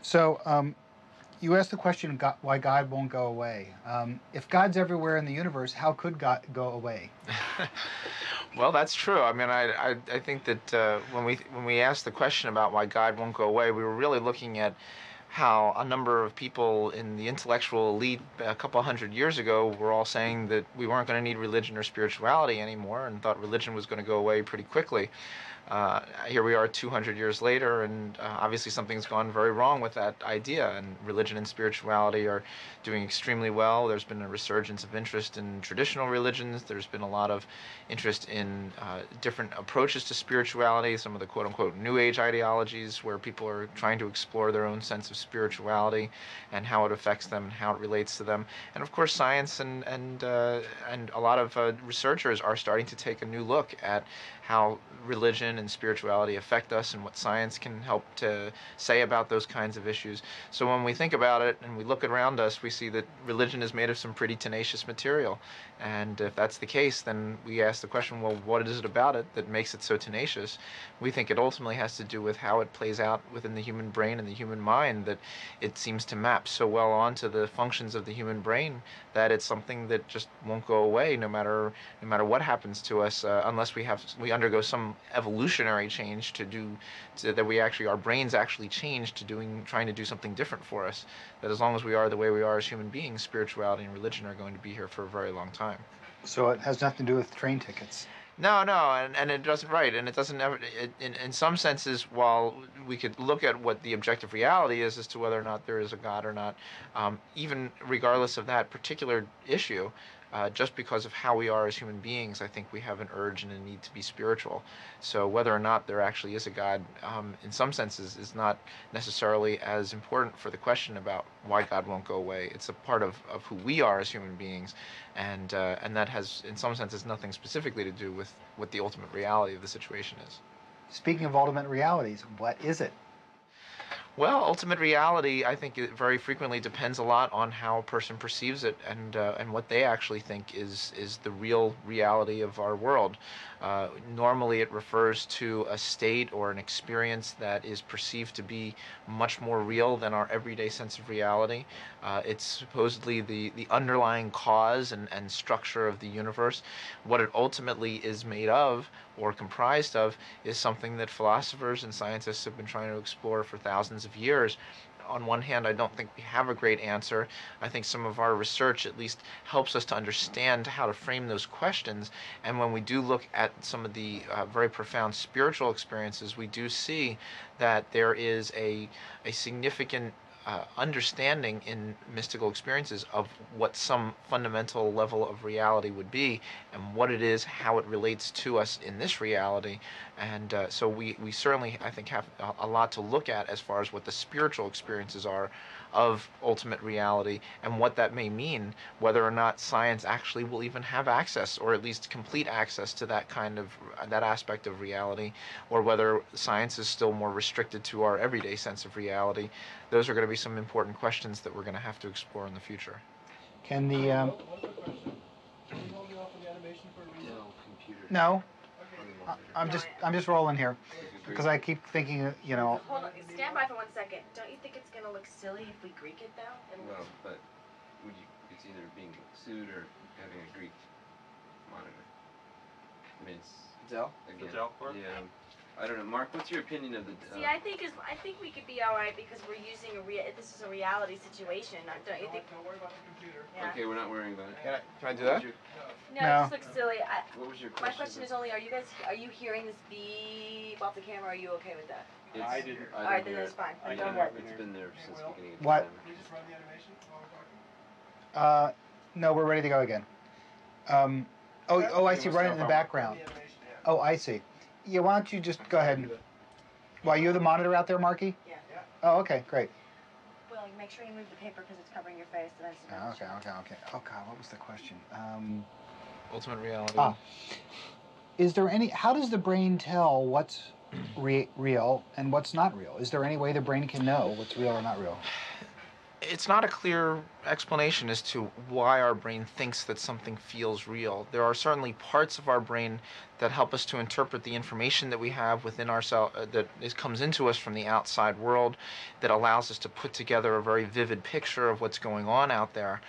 So, you asked the question why God won't go away. If God's everywhere in the universe, how could God go away? Well, that's true. I mean, I think that when we asked the question about why God won't go away, we were really looking at how a number of people in the intellectual elite a couple hundred years ago were all saying that we weren't going to need religion or spirituality anymore, and thought religion was going to go away pretty quickly. Here we are 200 years later, and obviously something's gone very wrong with that idea, and religion and spirituality are doing extremely well. There's been a resurgence of interest in traditional religions. There's been a lot of interest in different approaches to spirituality, some of the quote-unquote New Age ideologies, where people are trying to explore their own sense of spirituality and how it affects them and how it relates to them. And of course, science and a lot of researchers are starting to take a new look at how religion and spirituality affect us and what science can help to say about those kinds of issues. So when we think about it and we look around us, we see that religion is made of some pretty tenacious material. And if that's the case, then we ask the question, well, what is it about it that makes it so tenacious? We think it ultimately has to do with how it plays out within the human brain and the human mind, that it seems to map so well onto the functions of the human brain that it's something that just won't go away no matter what happens to us, unless we undergo some evolutionary change that we actually, our brains actually change to trying to do something different for us. That as long as we are the way we are as human beings, spirituality and religion are going to be here for a very long time. So it has nothing to do with train tickets. No, and it doesn't, right, and it doesn't ever, in some senses, while we could look at what the objective reality is as to whether or not there is a God or not, even regardless of that particular issue, just because of how we are as human beings, I think we have an urge and a need to be spiritual. So whether or not there actually is a God, in some senses, is not necessarily as important for the question about why God won't go away. It's a part of who we are as human beings, and that has, in some senses, nothing specifically to do with what the ultimate reality of the situation is. Speaking of ultimate realities, what is it? Well, ultimate reality, I think, it very frequently depends a lot on how a person perceives it and what they actually think is the real reality of our world. Normally, it refers to a state or an experience that is perceived to be much more real than our everyday sense of reality. It's supposedly the underlying cause and structure of the universe. What it ultimately is made of or comprised of is something that philosophers and scientists have been trying to explore for thousands of years. On one hand, I don't think we have a great answer. I think some of our research at least helps us to understand how to frame those questions. And when we do look at some of the very profound spiritual experiences, we do see that there is a significant understanding in mystical experiences of what some fundamental level of reality would be and what it is, how it relates to us in this reality. And so we certainly, I think, have a lot to look at as far as what the spiritual experiences are of ultimate reality and what that may mean, whether or not science actually will even have access, or at least complete access, to that aspect of reality, or whether science is still more restricted to our everyday sense of reality. Those are going to be some important questions that we're going to have to explore in the future. Can the no? I'm just rolling here because I keep thinking, Hold on, stand by for 1 second. Don't you think it's gonna look silly if we Greek it though? Well, but it's either being sued or having a Greek monitor. I mean, it's Dell? Again, Dell for it? yeah. I don't know, Mark. What's your opinion of the? See, I think we could be all right because we're using this is a reality situation. Don't you think? Don't worry about the computer. Yeah. Okay, we're not worrying about it. Can I do that? No, No. it just looks silly. What was your My question? question is only: are you hearing this beep off the camera? Are you okay with that? I didn't. All right, then that's fine. I Don't didn't. worry. It's been there since the beginning of What? time. Can we just run the animation while we're talking? No, we're ready to go again. I see. Running in the background. The animation, yeah. Oh, I see. Yeah, why don't you just go ahead? While you're the monitor out there, Marky? Yeah. Oh, okay, great. Well, make sure you move the paper because it's covering your face. And Oh, okay. Oh God, what was the question? Ultimate reality. Is there any? How does the brain tell what's real and what's not real? Is there any way the brain can know what's real or not real? It's not a clear explanation as to why our brain thinks that something feels real. There are certainly parts of our brain that help us to interpret the information that we have within ourselves, comes into us from the outside world, that allows us to put together a very vivid picture of what's going on out there.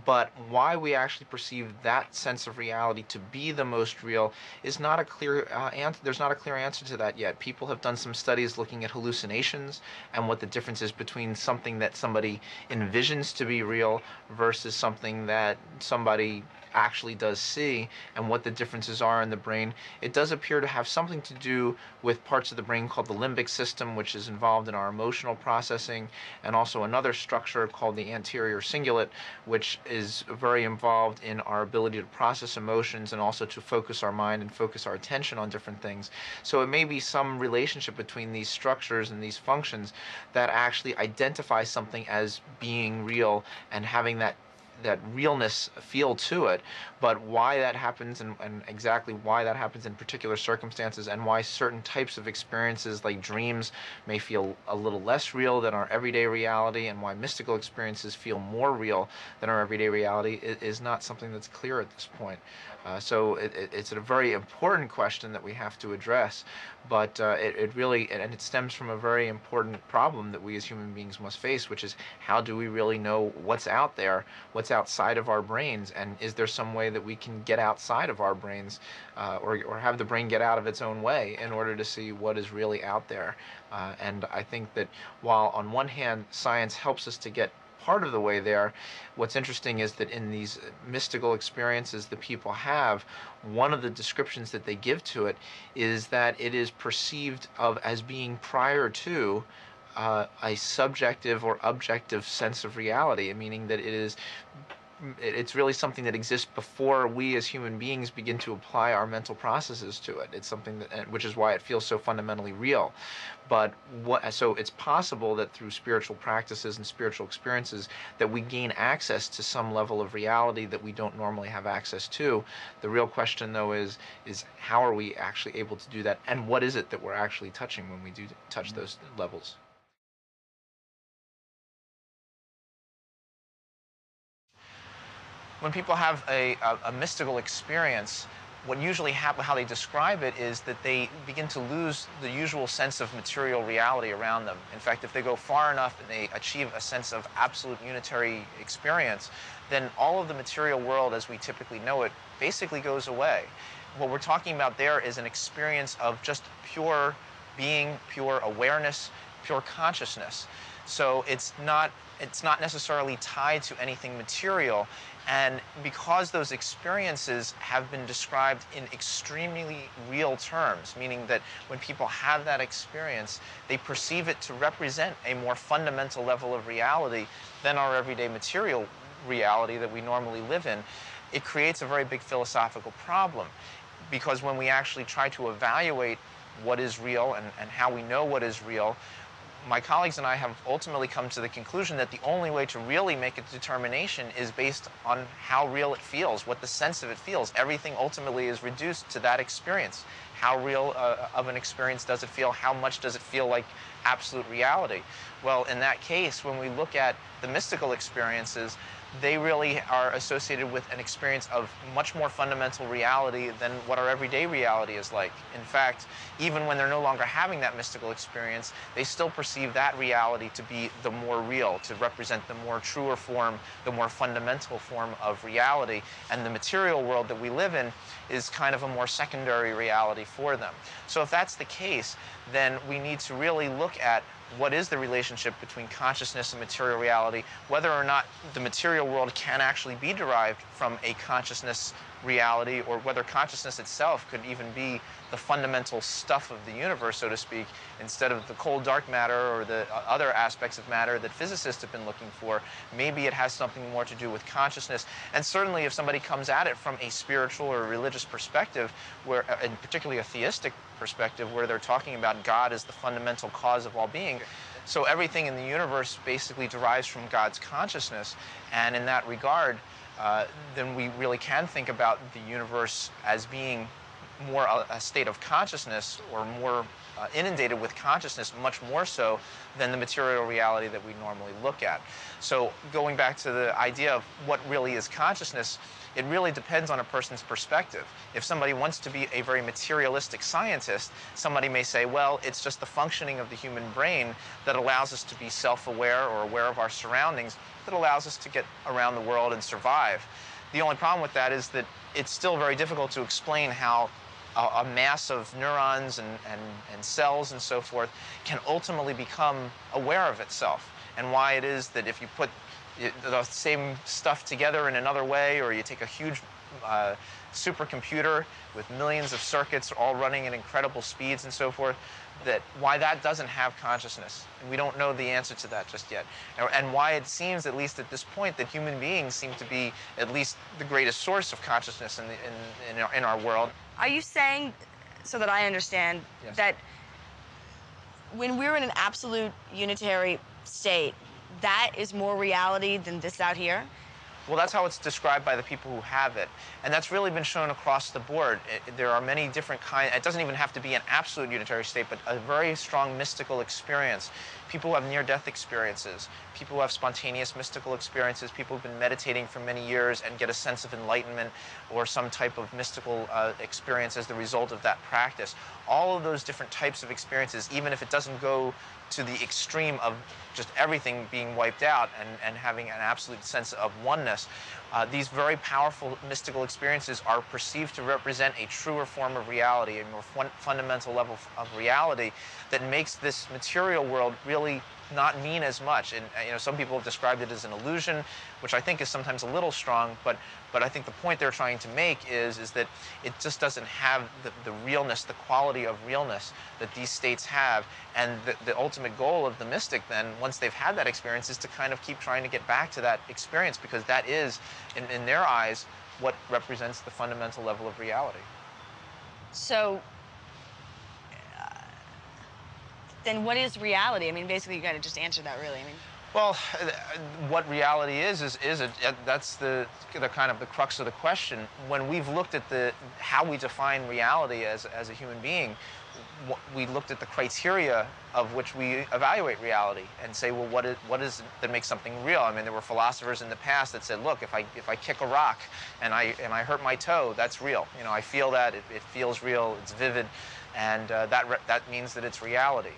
But why we actually perceive that sense of reality to be the most real is not a clear answer. There's not a clear answer to that yet. People have done some studies looking at hallucinations and what the difference is between something that somebody envisions to be real versus something that somebody actually does see, and what the differences are in the brain. It does appear to have something to do with parts of the brain called the limbic system, which is involved in our emotional processing, and also another structure called the anterior cingulate, which is very involved in our ability to process emotions and also to focus our mind and focus our attention on different things. So it may be some relationship between these structures and these functions that actually identify something as being real and having that realness feel to it. But why that happens, and exactly why that happens in particular circumstances, and why certain types of experiences like dreams may feel a little less real than our everyday reality, and why mystical experiences feel more real than our everyday reality, is not something that's clear at this point. So it's a very important question that we have to address, but it really, and it stems from a very important problem that we as human beings must face, which is how do we really know what's out there, what's outside of our brains, and is there some way that we can get outside of our brains, or have the brain get out of its own way in order to see what is really out there. And I think that while on one hand science helps us to get part of the way there, what's interesting is that in these mystical experiences that people have, one of the descriptions that they give to it is that it is perceived of as being prior to a subjective or objective sense of reality, meaning that it's really something that exists before we as human beings begin to apply our mental processes to it. It's something that, which is why it feels so fundamentally real. But so it's possible that through spiritual practices and spiritual experiences that we gain access to some level of reality that we don't normally have access to. The real question, though, is how are we actually able to do that, and what is it that we're actually touching when we do touch those levels? When people have a mystical experience, what usually happens, how they describe it, is that they begin to lose the usual sense of material reality around them. In fact, if they go far enough and they achieve a sense of absolute unitary experience, then all of the material world as we typically know it basically goes away. What we're talking about there is an experience of just pure being, pure awareness, pure consciousness. So it's not necessarily tied to anything material. And because those experiences have been described in extremely real terms, meaning that when people have that experience, they perceive it to represent a more fundamental level of reality than our everyday material reality that we normally live in, it creates a very big philosophical problem. Because when we actually try to evaluate what is real and how we know what is real, my colleagues and I have ultimately come to the conclusion that the only way to really make a determination is based on how real it feels, what the sense of it feels. Everything ultimately is reduced to that experience. How real of an experience does it feel? How much does it feel like absolute reality? Well, in that case, when we look at the mystical experiences, they really are associated with an experience of much more fundamental reality than what our everyday reality is like. In fact, even when they're no longer having that mystical experience, they still perceive that reality to be the more real, to represent the more truer form, the more fundamental form of reality. And the material world that we live in is kind of a more secondary reality for them. So if that's the case, then we need to really look at what is the relationship between consciousness and material reality, whether or not the material world can actually be derived from a consciousness reality, or whether consciousness itself could even be the fundamental stuff of the universe, so to speak, instead of the cold dark matter or the other aspects of matter that physicists have been looking for. Maybe it has something more to do with consciousness. And certainly if somebody comes at it from a spiritual or religious perspective, where, and particularly a theistic perspective, where they're talking about God as the fundamental cause of all being, so everything in the universe basically derives from God's consciousness. And in that regard, then we really can think about the universe as being more a state of consciousness, or more inundated with consciousness, much more so than the material reality that we normally look at. So going back to the idea of what really is consciousness, it really depends on a person's perspective. If somebody wants to be a very materialistic scientist, somebody may say, well, it's just the functioning of the human brain that allows us to be self-aware or aware of our surroundings, that allows us to get around the world and survive. The only problem with that is that it's still very difficult to explain how a mass of neurons and cells and so forth can ultimately become aware of itself, and why it is that if you put the same stuff together in another way, or you take a huge supercomputer with millions of circuits all running at incredible speeds and so forth, that why that doesn't have consciousness. And we don't know the answer to that just yet. And why it seems, at least at this point, that human beings seem to be at least the greatest source of consciousness in our world. Are you saying, so that I understand, Yes. that when we're in an absolute unitary state, that is more reality than this out here? Well, that's how it's described by the people who have it. And that's really been shown across the board. There are many different kinds. It doesn't even have to be an absolute unitary state, but a very strong mystical experience. People who have near-death experiences, people who have spontaneous mystical experiences, people who've been meditating for many years and get a sense of enlightenment or some type of mystical experience as the result of that practice. All of those different types of experiences, even if it doesn't go to the extreme of just everything being wiped out and having an absolute sense of oneness, these very powerful mystical experiences are perceived to represent a truer form of reality, a more fundamental level of reality that makes this material world really not mean as much. And some people have described it as an illusion, which I think is sometimes a little strong, but I think the point they're trying to make is that it just doesn't have the realness, the quality of realness that these states have. And the ultimate goal of the mystic then, once they've had that experience, is to kind of keep trying to get back to that experience, because that is, in their eyes, what represents the fundamental level of reality. So, then what is reality? I mean, basically, you got to just answer that, really. I mean, well, what reality is that's the kind of the crux of the question. When we've looked at how we define reality as a human being, we looked at the criteria of which we evaluate reality and say, well, what is it that makes something real? I mean, there were philosophers in the past that said, look, if I kick a rock and I hurt my toe, that's real. I feel that, it feels real, it's vivid, and that means that it's reality.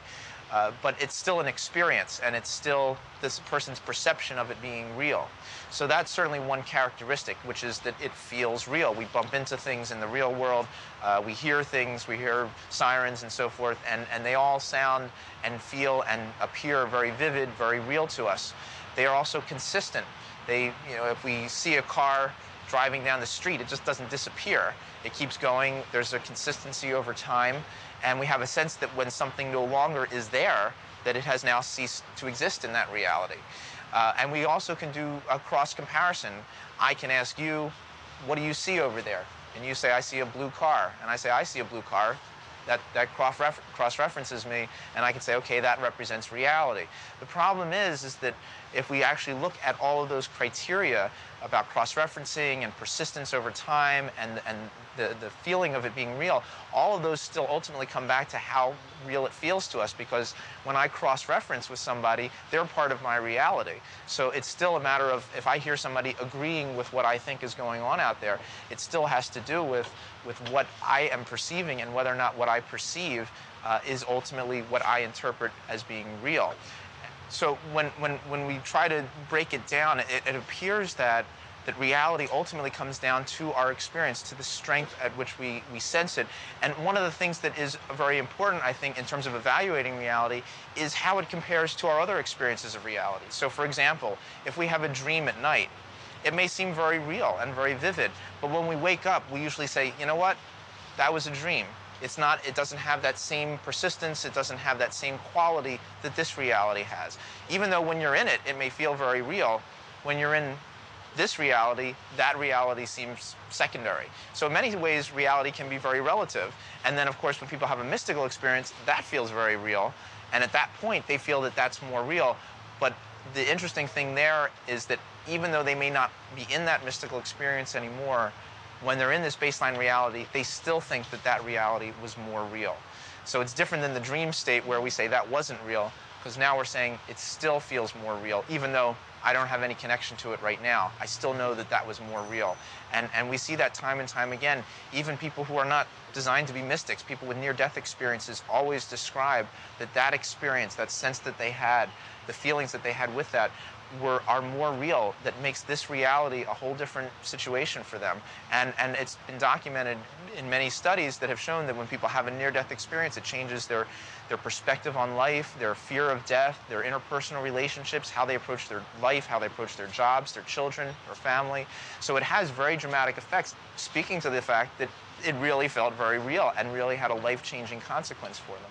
But it's still an experience, and it's still this person's perception of it being real. So that's certainly one characteristic, which is that it feels real. We bump into things in the real world. We hear things, we hear sirens and so forth, and they all sound and feel and appear very vivid, very real to us. They are also consistent. If we see a car driving down the street, it just doesn't disappear. It keeps going. There's a consistency over time. And we have a sense that when something no longer is there, that it has now ceased to exist in that reality. And we also can do a cross-comparison. I can ask you, what do you see over there? And you say, I see a blue car. And I say, I see a blue car. That cross-references me, and I can say, okay, that represents reality. The problem is that if we actually look at all of those criteria about cross-referencing and persistence over time and the feeling of it being real, all of those still ultimately come back to how real it feels to us, because when I cross-reference with somebody, they're part of my reality. So it's still a matter of, if I hear somebody agreeing with what I think is going on out there, it still has to do with what I am perceiving, and whether or not what I perceive is ultimately what I interpret as being real. So when we try to break it down, it appears that reality ultimately comes down to our experience, to the strength at which we sense it. And one of the things that is very important, I think, in terms of evaluating reality is how it compares to our other experiences of reality. So, for example, if we have a dream at night, it may seem very real and very vivid, but when we wake up, we usually say, you know what, that was a dream. It doesn't have that same persistence, it doesn't have that same quality that this reality has. Even though when you're in it, it may feel very real, when you're in this reality, that reality seems secondary. So in many ways, reality can be very relative. And then, of course, when people have a mystical experience, that feels very real. And at that point, they feel that that's more real. But the interesting thing there is that even though they may not be in that mystical experience anymore, when they're in this baseline reality, they still think that that reality was more real. So it's different than the dream state where we say that wasn't real, because now we're saying it still feels more real, even though I don't have any connection to it right now. I still know that that was more real. And we see that time and time again. Even people who are not designed to be mystics, people with near-death experiences, always describe that that experience, that sense that they had, the feelings that they had with that, are more real, that makes this reality a whole different situation for them. And it's been documented in many studies that have shown that when people have a near-death experience, it changes their perspective on life, their fear of death, their interpersonal relationships, how they approach their life, how they approach their jobs, their children, their family. So it has very dramatic effects, speaking to the fact that it really felt very real and really had a life-changing consequence for them.